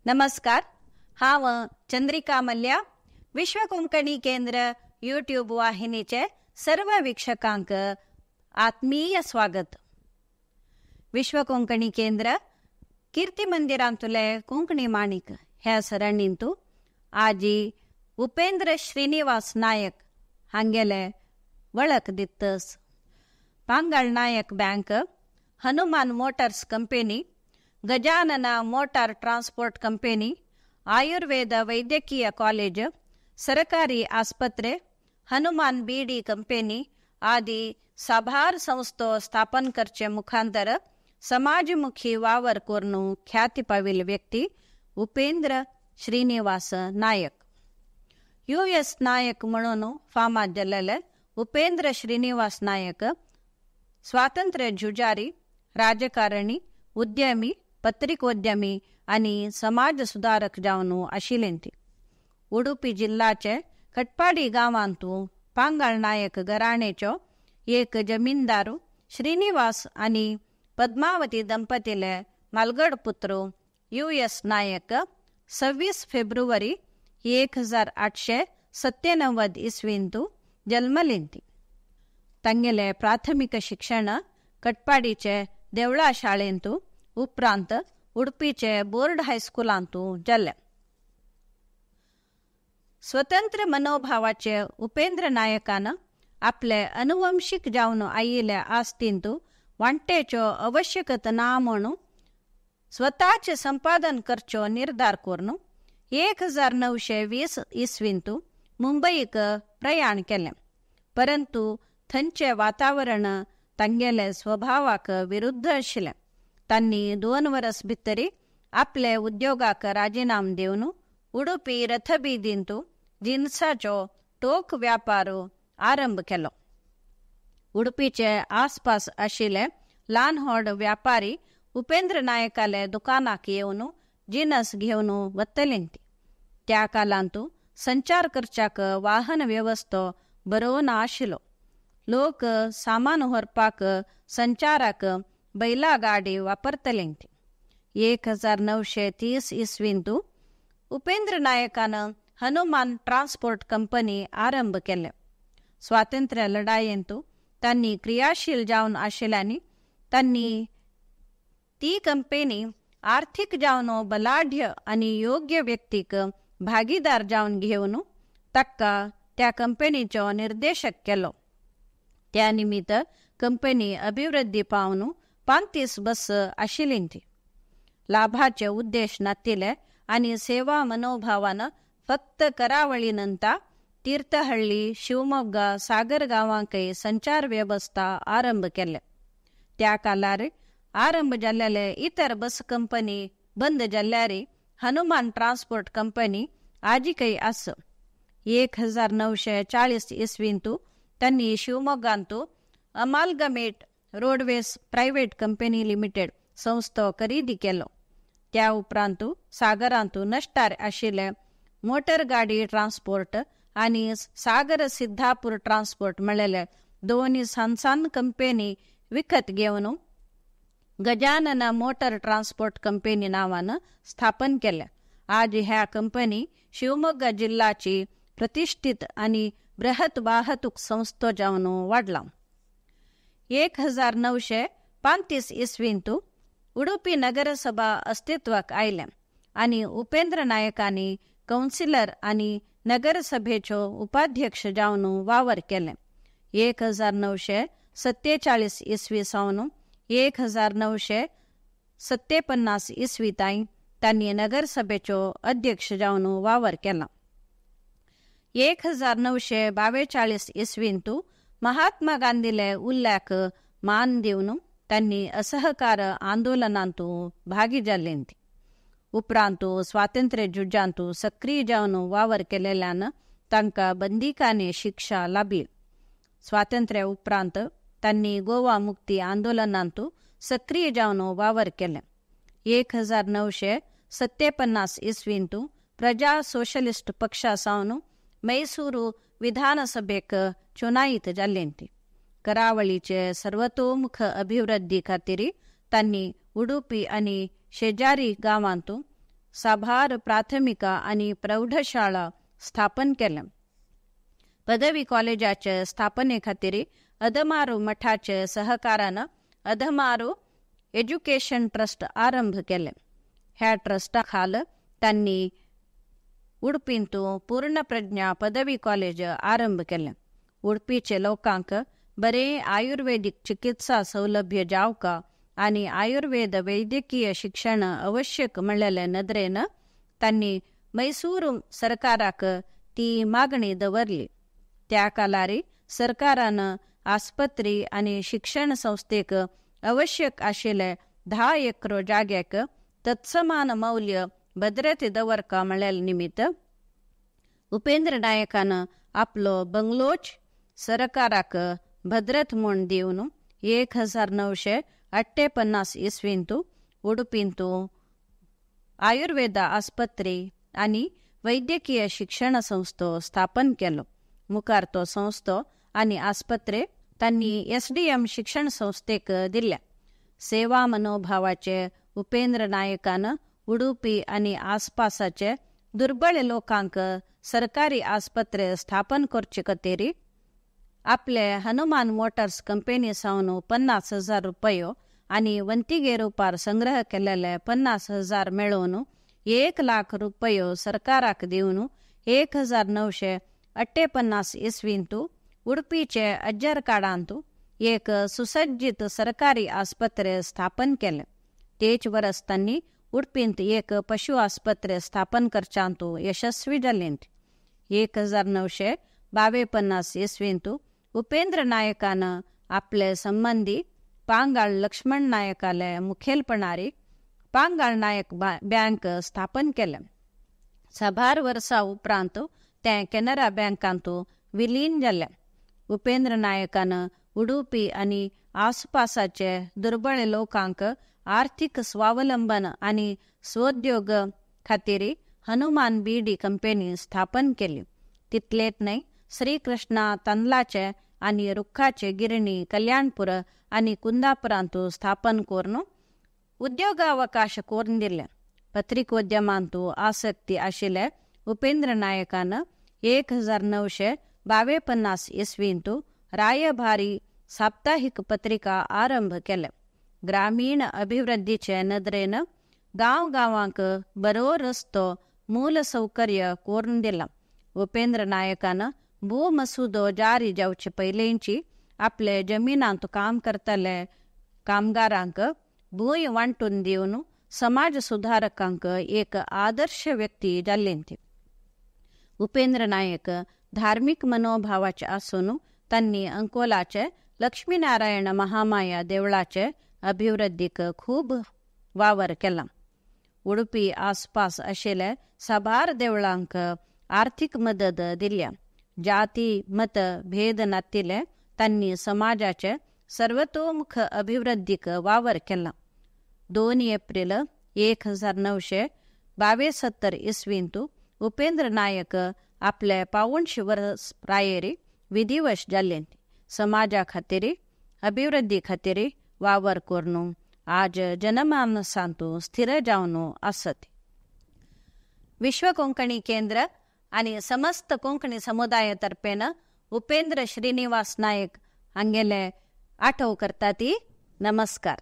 नमस्कार. हांव चंद्रिका मल्ल्या. विश्व कोंकणी केंद्र यूट्यूब वाहिनीचे सर्व वीक्षकांक आत्मीय स्वागत. विश्व कोंकणी केंद्र कीर्ती मंदिरांतले कोंकणी माणिक ह्या सरणींतू आजी उपेंद्र श्रीनिवास नायक हांगेले वळख दितस. Pangal Nayak bank, Hanuman motors company, Gajanan motor transport company, Ayurveda वैद्यकीय कॉलेज, सरकारी आस्पत्रे, हनुमान बीडी कंपनी आदी साभार संस्थो स्थापन करचे मुखांतर समाजमुखी वावर कोरनू ख्याती पाविल व्यक्ती उपेंद्र श्रीनिवास नायक. US नायक म्हणून फामाद जाल्ले उपेंद्र श्रीनिवास नायक स्वातंत्र्य झुजारी, राजकारणी, उद्यमी, पत्रिकोद्यमी आणि समाज सुधारक जावन आशिल्लेंती. उडुपी जिल्ह्याचे कटपाडी गांवांतू पांगळ नायक घराणेचो एक जमीनदार श्रीनिवास आणि पद्मावती दंपतीले मालगड पुत्र US नायक 26 फेब्रुवारी 1897 इसवींतू जन्मलेंती. तांगेले प्राथमिक शिक्षण कटपाडीचे देवळा शाळेंतू उपरांत उडपीचे बोर्ड हायस्कुलांतू जाल्ले. स्वतंत्र मनोभावाचे उपेंद्र नायकान आपले अनुवंशिक जावन आयिल्ल्या आस्तींतू वांटेचो आवश्यकत ना म्हणून स्वताचे संपादन करचो निर्धार करून 1920 इसवींतू मुंबईक प्रयाण केले. परंतु थंचे वातावरण तांगेले स्वभावाक विरुद्ध आशिल्ले. तांणी 2 वर्स भितरी आपले उद्योगाक राजीनाम दिवन उडुपी रथबीदींतू जिन्साचो टोक व्यापार आरंभ केलो. उडुपीचे आसपास आशिल्ले ल्हान व्हड व्यापारी उपेंद्र नायकाले दुकानाक येवन जिनस घेवन वतलेंती. त्या कालांतू संचार करच्याक वाहन व्यवस्थो बरो ना आशिल्लो. लोक सामान व्हरपाक संचाराक बैला गाडी वापरतलेंती. 1930 इसवींतू उपेंद्र नायकान हनुमान ट्रान्सपोर्ट कंपनी आरंभ केले. स्वातंत्र्य लढायेंतू तांणी क्रियाशील जावन आशिल्ल्यानी तांणी ती कंपनी आर्थिक जावन बलाढ्य आणि योग्य व्यक्तीक भागीदार जावन घेवन ताका त्या कंपनीचो निर्देशक केलो. त्या निमित्त कंपनी अभिवृद्धी पावन 35 बस आशिल्लींती. लाभाचे उद्देश नातिले आणि सेवा मनोभावान फक्त करावळीनंतर तीर्थहळ्ळी, शिवमोग्गा, सागर गावांकय संचार व्यवस्था आरंभ केले. त्या कालार आरंभ जाल्लेले इतर बस कंपनी बंद जाल्ल्यारी हनुमान ट्रान्सपोर्ट कंपनी आजिकय आस. 1940 इसवींतू तांणी शिवमोग्गांतू amalgamate roadways private company limited संस्थो खरेदी केलो. त्या उपरांतू सागरांतू नश्टार आशिल्ले मोटर गाडी ट्रान्सपोर्ट आणि सागर सिद्धापूर ट्रान्सपोर्ट मेळ्ळेले 2 संस्थान कंपनी विकत घेवन गजानन मोटर ट्रान्सपोर्ट कंपनी नावान स्थापन केले. आज ह्या कंपनी शिवमोग्गा जिल्ह्याची प्रतिष्ठित आणि बृहत वाहतूक संस्थो जावन वाढला. 1935 इसवींतू उडुपी नगरसभा अस्तित्वाक आयले आणि उपेंद्र नायकांनी कौन्सिलर आणि नगरसभेचो उपाध्यक्ष जावन वावर केले. 1947 इसवी सावन 1957 इसवी ताईं तांणी नगरसभेचो अध्यक्ष जावन वावर केला. 1942 इसवींतू महात्मा गांधीले उल्ल्याक मान दिवन तांणी असहकार आंदोलनांतू भागी जाल्लींती. उपरांतू स्वातंत्र्य झुजांतू सक्रिय जावन वावर केलेल्यान तांकां बंदिकाने शिक्षा लाभली. स्वातंत्र्य उपरांत तांणी गोवा मुक्ती आंदोलनांतू सक्रिय जावन वावर केले. 1957 इसवींतू प्रजा सोशलिस्ट पक्षा सावन मैसूरू विधानसभेक चुनायित जाल्लींती. करावळीचे सर्वतोमुख अभिवृद्धी खातीर तांणी उडुपी आणि शेजारी गावांतू साभार प्राथमिका आणि प्रौढशाळा स्थापन केल्या. पदवी कॉलेजाच्या स्थापने खातीर अदमारू मठाच्या सहकारानं अदमारू एज्युकेशन ट्रस्ट आरंभ केले. ह्या ट्रस्टा खाल त्यांनी उडपींतू पूर्णप्रज्ञा पदवी कॉलेज आरंभ केले. उडपीचे लोकांक बरे आयुर्वेदिक चिकित्सा सौलभ्य जावका आणि आयुर्वेद वैद्यकीय शिक्षण आवश्यक म्हणलेल्या नदरेनं त्यांनी मैसूरू सरकाराक ती मागणी दवरली. त्या कालारी सरकारानं आस्पत्री आणि शिक्षण संस्थेक आवश्यक आशिल्ले 10 एकर जाग्याक तत्समान मौल्य भद्रते दवरका म्हणलेल्या निमित्त उपेंद्र नायकानं आपलो बंगलोच सरकाराक भद्रत म्हूण दिवन 1958 इसवींतू उडपींतू आयुर्वेद आस्पत्री आणि वैद्यकीय शिक्षण संस्थो स्थापन केलो. मुखार तो संस्थो आणि आस्पत्रे त्यांनी SDM शिक्षण संस्थेक दिल्या. सेवा मनोभावाचे उपेंद्र नायकानं उडुपी आणि आसपासचे दुर्बळ लोकांक सरकारी आस्पत्रे स्थापन करचे खातीर आपले हनुमान मोटर्स कंपनी सावन 50,000 रुपये आणि वंतिगे रुपार संग्रह केलेले 50,000 मेळवून 1,00,000 रुपये सरकाराक दिवन 1958 इसवींतू उडपीचे अज्जरकाडांतू एक सुसज्जित सरकारी आस्पत्रे स्थापन केले. तेच वर्स त्यांनी उडपींत एक पशु आस्पत्रे स्थापन करच्यांतू यशस्वी जालेंत. 1952 इसवींतू उपेंद्र नायकानं आपले संबंधी पांगाळ लक्ष्मण नायकाले मुखेलपणारी पांगाळ नायक बँक स्थापन केले. साभार वर्सां उपरांत ते कॅनरा बँकांतू विलीन जाले. उपेंद्र नायकानं उडुपी आणि आसपासचे दुर्बळ लोकांक आर्थिक स्वावलंबन आणि स्वोद्योग खातीर हनुमान बीडी कंपनी स्थापन केली. तितलेच नाही, श्रीकृष्णा तांदळाचे आणि रुखाचे गिरणी कल्याणपूर आणि कुंदापुरांतू स्थापन करून उद्योगावकाश करून दिले. पत्रिकोद्यमांतू आसक्ती आशिल्ले उपेंद्र नायकानं 1952 इसवींतू रायभारी साप्ताहिक पत्रिका आरंभ केले. ग्रामीण अभिवृद्धीचे नदरेनं गांवांक बरो रस्तो मूल सौकर्य करून दिला. उपेंद्र नायकानं भूमसुदो जारी जावचे पयलींची आपले जमिनांत काम करतले कामगारांक भूंय वांटून दिवन समाज सुधारकांक एक आदर्श व्यक्ती जाल्लेंती. उपेंद्र नायक धार्मिक मनोभावाचे आसून त्यांनी अंकोलाचे लक्ष्मीनारायण महामाया देवळाचे अभिवृद्धीक खूब वावर केला. उडपी आसपास आशिल्ले साबार देवळांक आर्थिक मदत दिल्या. जाती मत भेद नातिले त्यांनी समाजाचे सर्वतोमुख अभिवृद्धीक वावर केला. 2 एप्रिल 1972 इसवींतू उपेंद्र नायक आपले 52 वर्स प्रायेरी विधिवश जाल्ले. समाजा खातीर अभिवृद्धी खातीर वावर करून आज जनमानसांतू स्थिर जावन आसत. विश्व कोंकणी केंद्र आणि समस्त कोंकणी समुदायातर्फेन उपेंद्र श्रीनिवास नायक हांगेले आठव करता ती नमस्कार.